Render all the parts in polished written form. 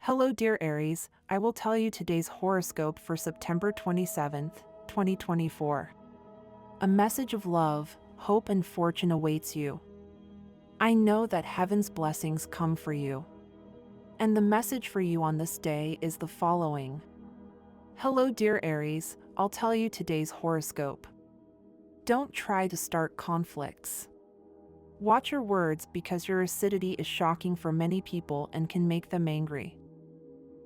Hello, dear Aries. I will tell you today's horoscope for September 27th, 2024. A message of love, hope, and fortune awaits you. I know that heaven's blessings come for you. And the message for you on this day is the following. Hello, dear Aries. I'll tell you today's horoscope. Don't try to start conflicts. Watch your words because your acidity is shocking for many people and can make them angry.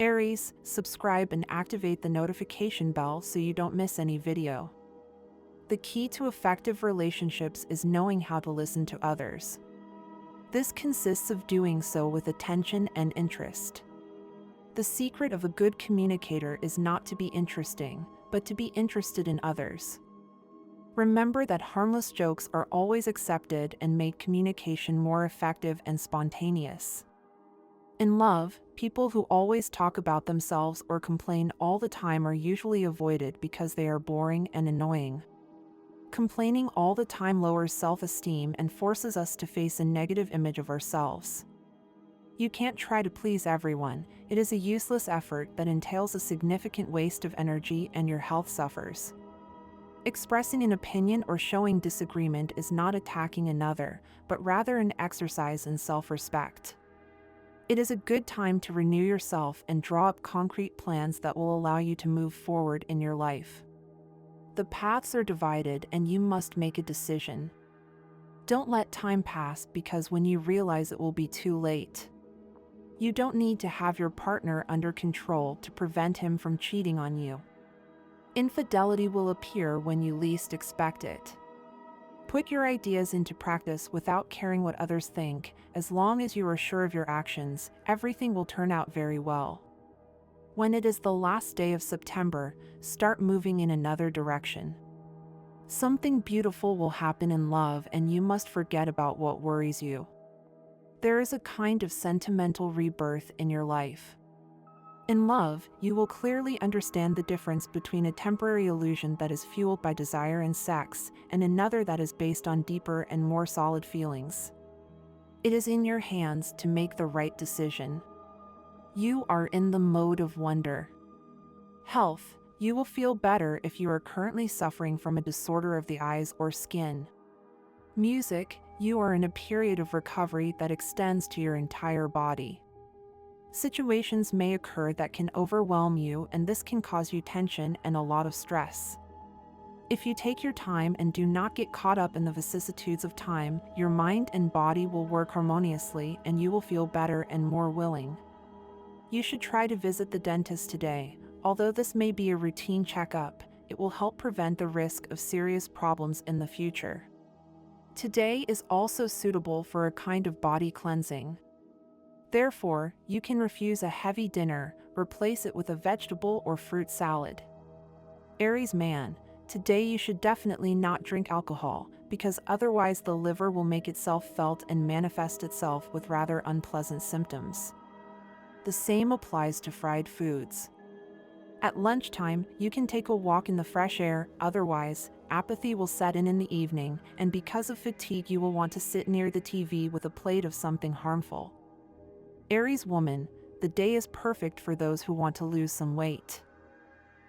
Aries, subscribe and activate the notification bell so you don't miss any video. The key to effective relationships is knowing how to listen to others. This consists of doing so with attention and interest. The secret of a good communicator is not to be interesting, but to be interested in others. Remember that harmless jokes are always accepted and make communication more effective and spontaneous. In love, people who always talk about themselves or complain all the time are usually avoided because they are boring and annoying. Complaining all the time lowers self-esteem and forces us to face a negative image of ourselves. You can't try to please everyone. It is a useless effort that entails a significant waste of energy and your health suffers. Expressing an opinion or showing disagreement is not attacking another, but rather an exercise in self-respect. It is a good time to renew yourself and draw up concrete plans that will allow you to move forward in your life. The paths are divided and you must make a decision. Don't let time pass because when you realize it will be too late. You don't need to have your partner under control to prevent him from cheating on you. Infidelity will appear when you least expect it. Put your ideas into practice without caring what others think. As long as you are sure of your actions, everything will turn out very well. When it is the last day of September, start moving in another direction. Something beautiful will happen in love and you must forget about what worries you. There is a kind of sentimental rebirth in your life. In love, you will clearly understand the difference between a temporary illusion that is fueled by desire and sex, and another that is based on deeper and more solid feelings. It is in your hands to make the right decision. You are in the mode of wonder. Health, you will feel better if you are currently suffering from a disorder of the eyes or skin. Music, you are in a period of recovery that extends to your entire body. Situations may occur that can overwhelm you, and this can cause you tension and a lot of stress. If you take your time and do not get caught up in the vicissitudes of time, your mind and body will work harmoniously and you will feel better and more willing. You should try to visit the dentist today. Although this may be a routine checkup, it will help prevent the risk of serious problems in the future. Today is also suitable for a kind of body cleansing. Therefore, you can refuse a heavy dinner, replace it with a vegetable or fruit salad. Aries man, today you should definitely not drink alcohol, because otherwise the liver will make itself felt and manifest itself with rather unpleasant symptoms. The same applies to fried foods. At lunchtime, you can take a walk in the fresh air, otherwise, apathy will set in the evening, and because of fatigue you will want to sit near the TV with a plate of something harmful. Aries woman, the day is perfect for those who want to lose some weight.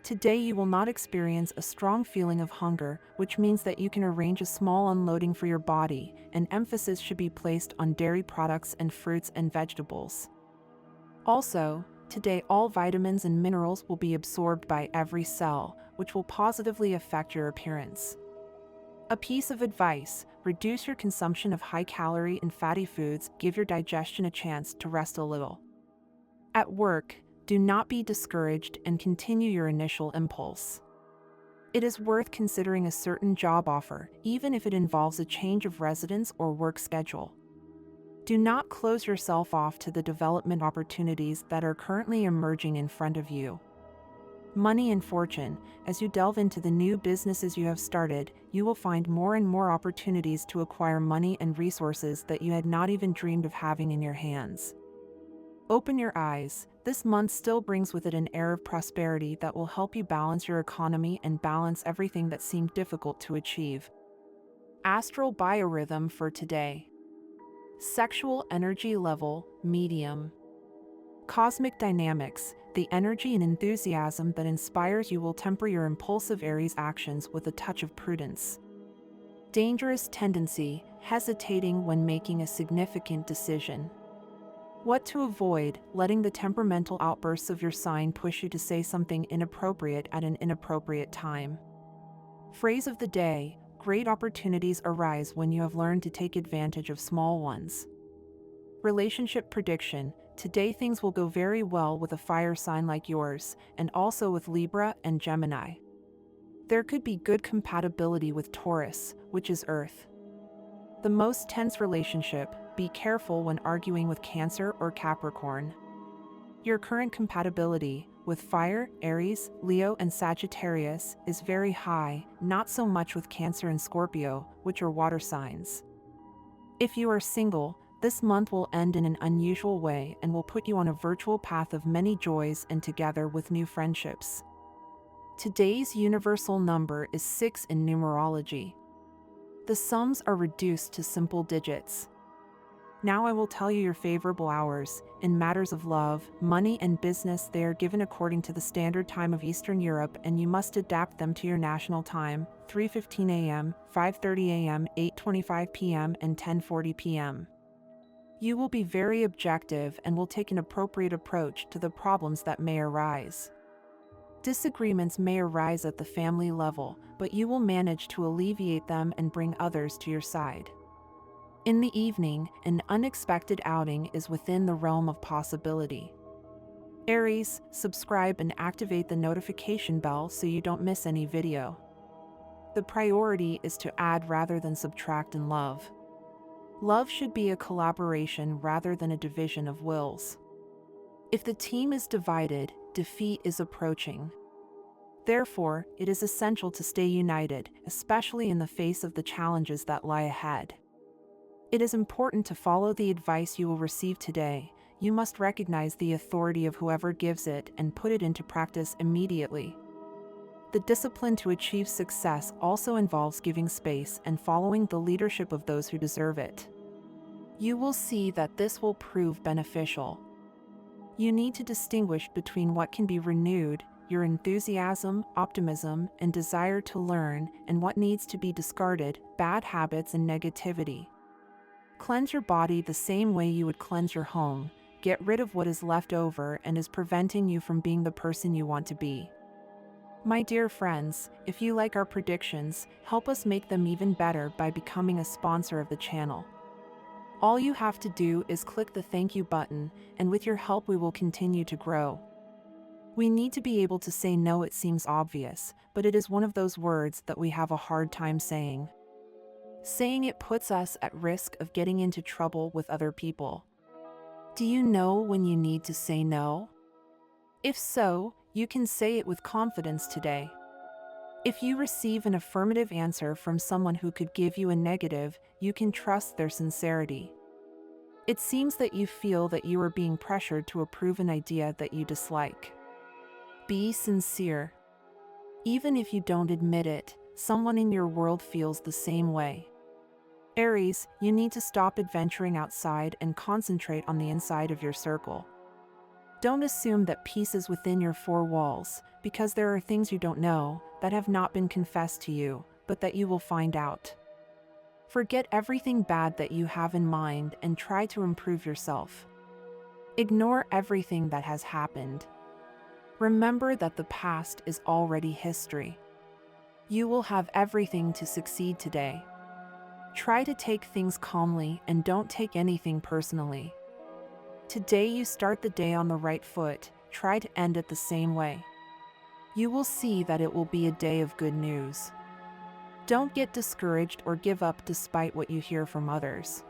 Today you will not experience a strong feeling of hunger, which means that you can arrange a small unloading for your body, and emphasis should be placed on dairy products and fruits and vegetables. Also, today all vitamins and minerals will be absorbed by every cell, which will positively affect your appearance. A piece of advice, reduce your consumption of high-calorie and fatty foods, give your digestion a chance to rest a little. At work, do not be discouraged and continue your initial impulse. It is worth considering a certain job offer, even if it involves a change of residence or work schedule. Do not close yourself off to the development opportunities that are currently emerging in front of you. Money and fortune, as you delve into the new businesses you have started, you will find more and more opportunities to acquire money and resources that you had not even dreamed of having in your hands. Open your eyes. This month still brings with it an air of prosperity that will help you balance your economy and balance everything that seemed difficult to achieve. Astral biorhythm for today. Sexual energy level, medium. Cosmic dynamics, the energy and enthusiasm that inspires you will temper your impulsive Aries actions with a touch of prudence. Dangerous tendency, hesitating when making a significant decision. What to avoid: letting the temperamental outbursts of your sign push you to say something inappropriate at an inappropriate time. Phrase of the day: great opportunities arise when you have learned to take advantage of small ones. Relationship prediction: today things will go very well with a fire sign like yours, and also with Libra and Gemini. There could be good compatibility with Taurus, which is Earth. The most tense relationship: be careful when arguing with Cancer or Capricorn. Your current compatibility with Fire, Aries, Leo, and Sagittarius is very high, not so much with Cancer and Scorpio, which are water signs. If you are single, this month will end in an unusual way and will put you on a virtual path of many joys and together with new friendships. Today's universal number is 6 in numerology. The sums are reduced to simple digits. Now I will tell you your favorable hours. In matters of love, money, and business, they are given according to the standard time of Eastern Europe, and you must adapt them to your national time: 3:15 a.m., 5:30 a.m., 8:25 p.m., and 10:40 p.m. You will be very objective and will take an appropriate approach to the problems that may arise. Disagreements may arise at the family level, but you will manage to alleviate them and bring others to your side. In the evening, an unexpected outing is within the realm of possibility. Aries, subscribe and activate the notification bell so you don't miss any video. The priority is to add rather than subtract in love. Love should be a collaboration rather than a division of wills. If the team is divided, defeat is approaching. Therefore, it is essential to stay united, especially in the face of the challenges that lie ahead. It is important to follow the advice you will receive today. You must recognize the authority of whoever gives it and put it into practice immediately. The discipline to achieve success also involves giving space and following the leadership of those who deserve it. You will see that this will prove beneficial. You need to distinguish between what can be renewed, your enthusiasm, optimism, and desire to learn, and what needs to be discarded, bad habits and negativity. Cleanse your body the same way you would cleanse your home. Get rid of what is left over and is preventing you from being the person you want to be. My dear friends, if you like our predictions, help us make them even better by becoming a sponsor of the channel. All you have to do is click the thank you button, and with your help we will continue to grow. We need to be able to say no. It seems obvious, but it is one of those words that we have a hard time saying. Saying it puts us at risk of getting into trouble with other people. Do you know when you need to say no? If so, you can say it with confidence today. If you receive an affirmative answer from someone who could give you a negative, you can trust their sincerity. It seems that you feel that you are being pressured to approve an idea that you dislike. Be sincere. Even if you don't admit it, someone in your world feels the same way. Aries, you need to stop adventuring outside and concentrate on the inside of your circle. Don't assume that peace is within your four walls, because there are things you don't know, that have not been confessed to you, but that you will find out. Forget everything bad that you have in mind and try to improve yourself. Ignore everything that has happened. Remember that the past is already history. You will have everything to succeed today. Try to take things calmly and don't take anything personally. Today you start the day on the right foot, try to end it the same way. You will see that it will be a day of good news. Don't get discouraged or give up despite what you hear from others.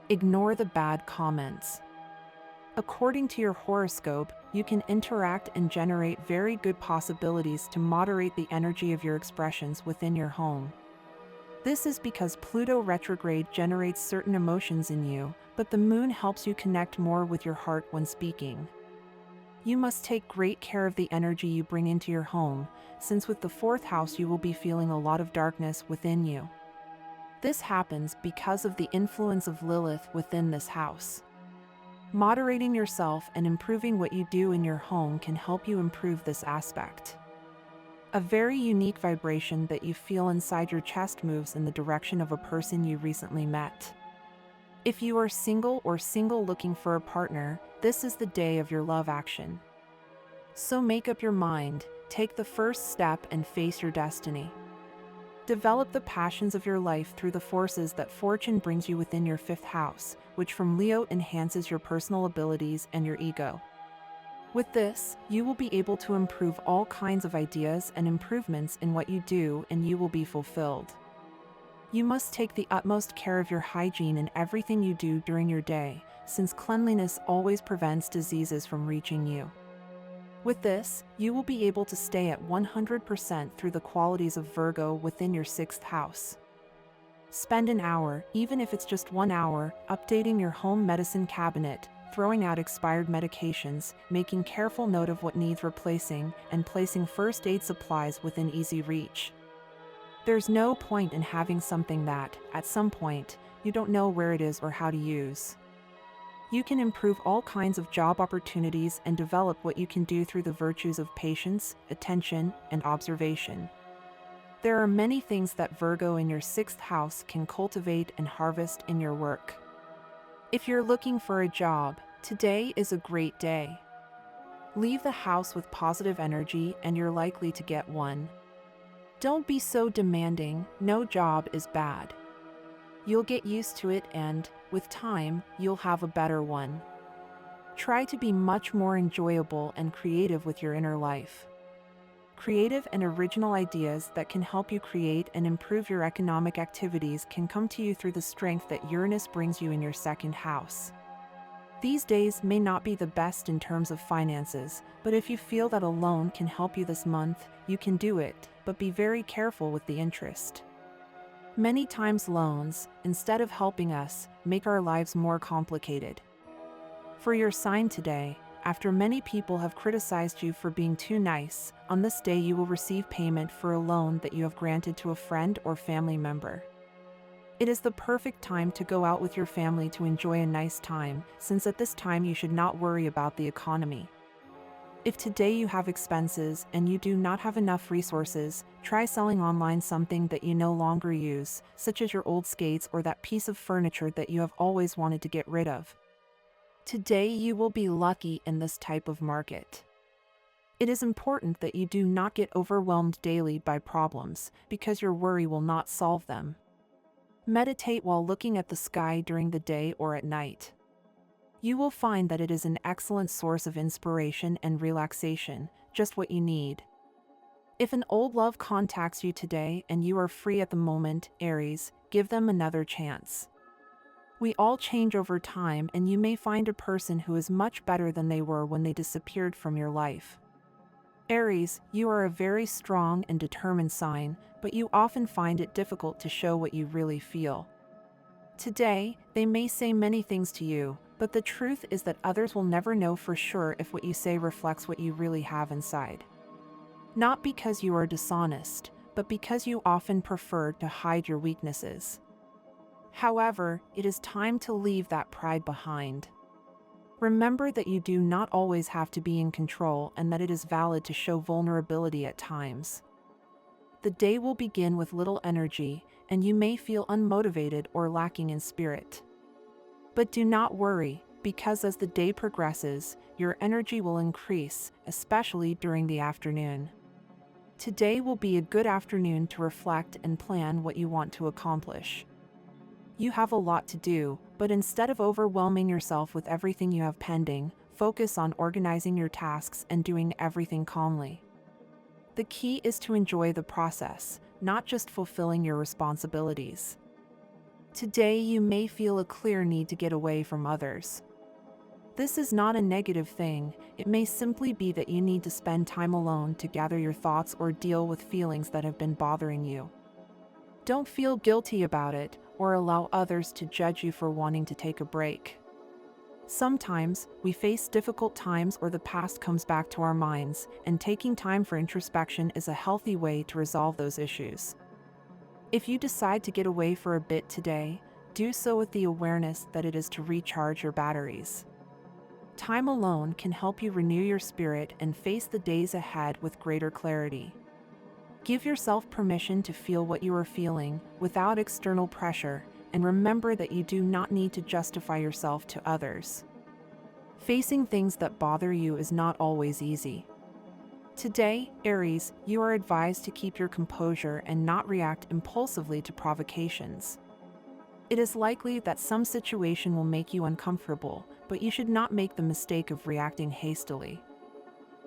Ignore the bad comments. According to your horoscope, you can interact and generate very good possibilities to moderate the energy of your expressions within your home. This is because Pluto retrograde generates certain emotions in you, but the moon helps you connect more with your heart when speaking. You must take great care of the energy you bring into your home, since with the fourth house you will be feeling a lot of darkness within you. This happens because of the influence of Lilith within this house. Moderating yourself and improving what you do in your home can help you improve this aspect. A very unique vibration that you feel inside your chest moves in the direction of a person you recently met. If you are single or single looking for a partner, this is the day of your love action. So make up your mind, take the first step and face your destiny. Develop the passions of your life through the forces that fortune brings you within your fifth house, which from Leo enhances your personal abilities and your ego. With this, you will be able to improve all kinds of ideas and improvements in what you do, and you will be fulfilled. You must take the utmost care of your hygiene in everything you do during your day, since cleanliness always prevents diseases from reaching you. With this, you will be able to stay at 100% through the qualities of Virgo within your sixth house. Spend an hour, even if it's just 1 hour, updating your home medicine cabinet, throwing out expired medications, making careful note of what needs replacing, and placing first aid supplies within easy reach. There's no point in having something that, at some point, you don't know where it is or how to use. You can improve all kinds of job opportunities and develop what you can do through the virtues of patience, attention, and observation. There are many things that Virgo in your sixth house can cultivate and harvest in your work. If you're looking for a job, today is a great day. Leave the house with positive energy and you're likely to get one. Don't be so demanding, no job is bad. You'll get used to it and, with time, you'll have a better one. Try to be much more enjoyable and creative with your inner life. Creative and original ideas that can help you create and improve your economic activities can come to you through the strength that Uranus brings you in your second house. These days may not be the best in terms of finances, but if you feel that a loan can help you this month, you can do it, but be very careful with the interest. Many times loans, instead of helping us, make our lives more complicated. For your sign today, after many people have criticized you for being too nice, on this day you will receive payment for a loan that you have granted to a friend or family member. It is the perfect time to go out with your family to enjoy a nice time, since at this time you should not worry about the economy. If today you have expenses and you do not have enough resources, try selling online something that you no longer use, such as your old skates or that piece of furniture that you have always wanted to get rid of. Today you will be lucky in this type of market. It is important that you do not get overwhelmed daily by problems, because your worry will not solve them. Meditate while looking at the sky during the day or at night. You will find that it is an excellent source of inspiration and relaxation, just what you need. If an old love contacts you today and you are free at the moment, Aries, give them another chance. We all change over time, and you may find a person who is much better than they were when they disappeared from your life. Aries, you are a very strong and determined sign, but you often find it difficult to show what you really feel. Today, they may say many things to you, but the truth is that others will never know for sure if what you say reflects what you really have inside. Not because you are dishonest, but because you often prefer to hide your weaknesses. However, it is time to leave that pride behind. Remember that you do not always have to be in control and that it is valid to show vulnerability at times. The day will begin with little energy, and you may feel unmotivated or lacking in spirit. But do not worry, because as the day progresses, your energy will increase, especially during the afternoon. Today will be a good afternoon to reflect and plan what you want to accomplish. You have a lot to do, but instead of overwhelming yourself with everything you have pending, focus on organizing your tasks and doing everything calmly. The key is to enjoy the process, not just fulfilling your responsibilities. Today you may feel a clear need to get away from others. This is not a negative thing, it may simply be that you need to spend time alone to gather your thoughts or deal with feelings that have been bothering you. Don't feel guilty about it, or allow others to judge you for wanting to take a break. Sometimes, we face difficult times or the past comes back to our minds, and taking time for introspection is a healthy way to resolve those issues. If you decide to get away for a bit today, do so with the awareness that it is to recharge your batteries. Time alone can help you renew your spirit and face the days ahead with greater clarity. Give yourself permission to feel what you are feeling without external pressure, and remember that you do not need to justify yourself to others. Facing things that bother you is not always easy. Today, Aries, you are advised to keep your composure and not react impulsively to provocations. It is likely that some situation will make you uncomfortable, but you should not make the mistake of reacting hastily.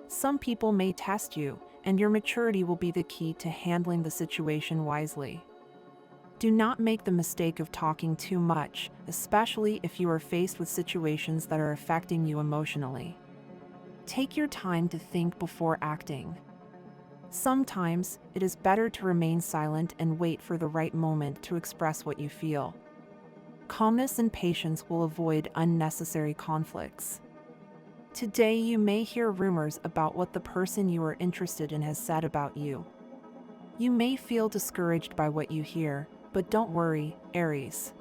Some people may test you, and your maturity will be the key to handling the situation wisely. Do not make the mistake of talking too much, especially if you are faced with situations that are affecting you emotionally. Take your time to think before acting. Sometimes, it is better to remain silent and wait for the right moment to express what you feel. Calmness and patience will avoid unnecessary conflicts. Today, you may hear rumors about what the person you are interested in has said about you. You may feel discouraged by what you hear, but don't worry, Aries.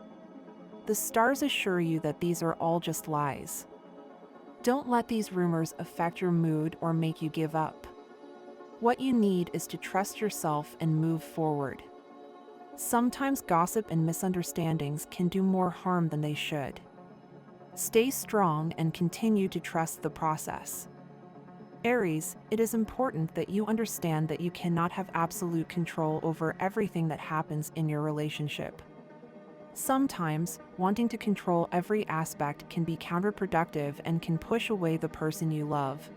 The stars assure you that these are all just lies. Don't let these rumors affect your mood or make you give up. What you need is to trust yourself and move forward. Sometimes gossip and misunderstandings can do more harm than they should. Stay strong and continue to trust the process. Aries, it is important that you understand that you cannot have absolute control over everything that happens in your relationship. Sometimes, wanting to control every aspect can be counterproductive and can push away the person you love.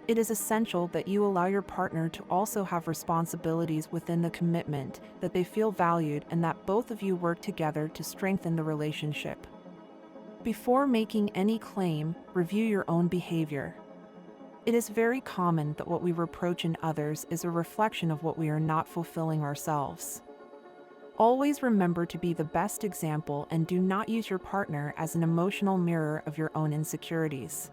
It is essential that you allow your partner to also have responsibilities within the commitment, that they feel valued, and that both of you work together to strengthen the relationship. Before making any claim, review your own behavior. It is very common that what we reproach in others is a reflection of what we are not fulfilling ourselves. Always remember to be the best example and do not use your partner as an emotional mirror of your own insecurities.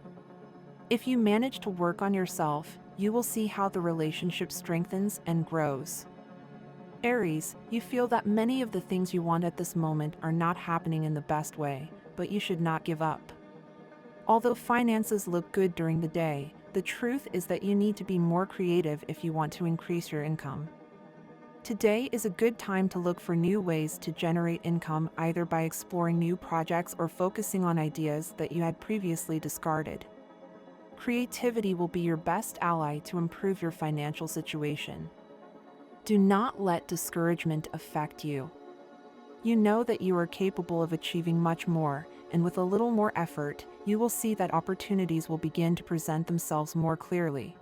If you manage to work on yourself, you will see how the relationship strengthens and grows. Aries, you feel that many of the things you want at this moment are not happening in the best way, but you should not give up. Although finances look good during the day, the truth is that you need to be more creative if you want to increase your income. Today is a good time to look for new ways to generate income, either by exploring new projects or focusing on ideas that you had previously discarded. Creativity will be your best ally to improve your financial situation. Do not let discouragement affect you. You know that you are capable of achieving much more, and with a little more effort, you will see that opportunities will begin to present themselves more clearly.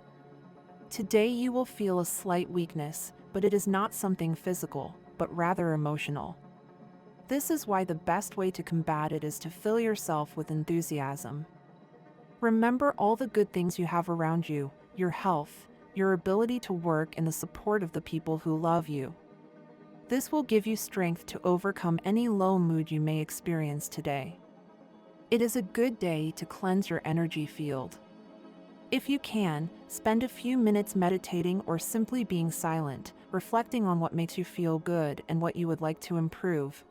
Today you will feel a slight weakness, but it is not something physical, but rather emotional. This is why the best way to combat it is to fill yourself with enthusiasm. Remember all the good things you have around you, your health, your ability to work, and the support of the people who love you. This will give you strength to overcome any low mood you may experience today. It is a good day to cleanse your energy field. If you can, spend a few minutes meditating or simply being silent, reflecting on what makes you feel good and what you would like to improve.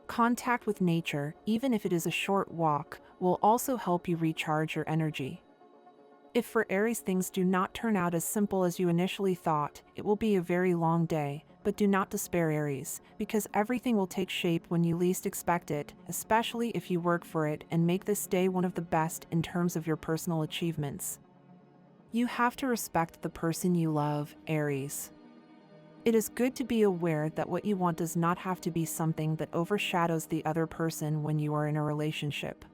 Contact with nature, even if it is a short walk, will also help you recharge your energy. If for Aries things do not turn out as simple as you initially thought, it will be a very long day, but do not despair, Aries, because everything will take shape when you least expect it, especially if you work for it and make this day one of the best in terms of your personal achievements. You have to respect the person you love, Aries. It is good to be aware that what you want does not have to be something that overshadows the other person when you are in a relationship.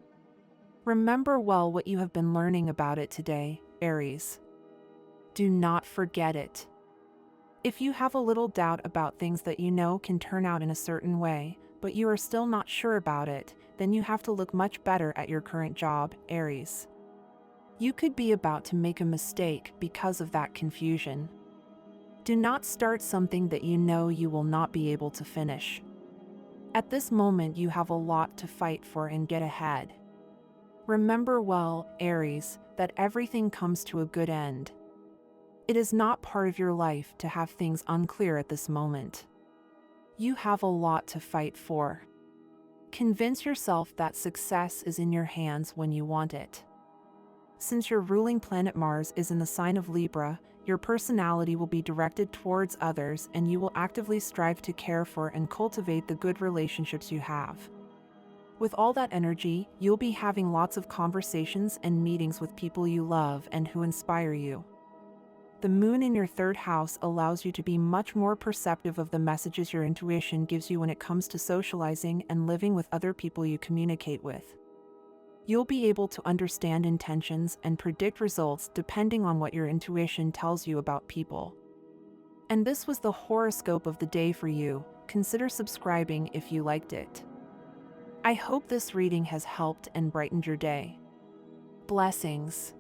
Remember well what you have been learning about it today, Aries. Do not forget it. If you have a little doubt about things that you know can turn out in a certain way, but you are still not sure about it, then you have to look much better at your current job, Aries. You could be about to make a mistake because of that confusion. Do not start something that you know you will not be able to finish. At this moment, you have a lot to fight for and get ahead. Remember well, Aries, that everything comes to a good end. It is not part of your life to have things unclear at this moment. You have a lot to fight for. Convince yourself that success is in your hands when you want it. Since your ruling planet Mars is in the sign of Libra, your personality will be directed towards others and you will actively strive to care for and cultivate the good relationships you have. With all that energy, you'll be having lots of conversations and meetings with people you love and who inspire you. The moon in your third house allows you to be much more perceptive of the messages your intuition gives you when it comes to socializing and living with other people you communicate with. You'll be able to understand intentions and predict results depending on what your intuition tells you about people. And this was the horoscope of the day for you. Consider subscribing if you liked it. I hope this reading has helped and brightened your day. Blessings.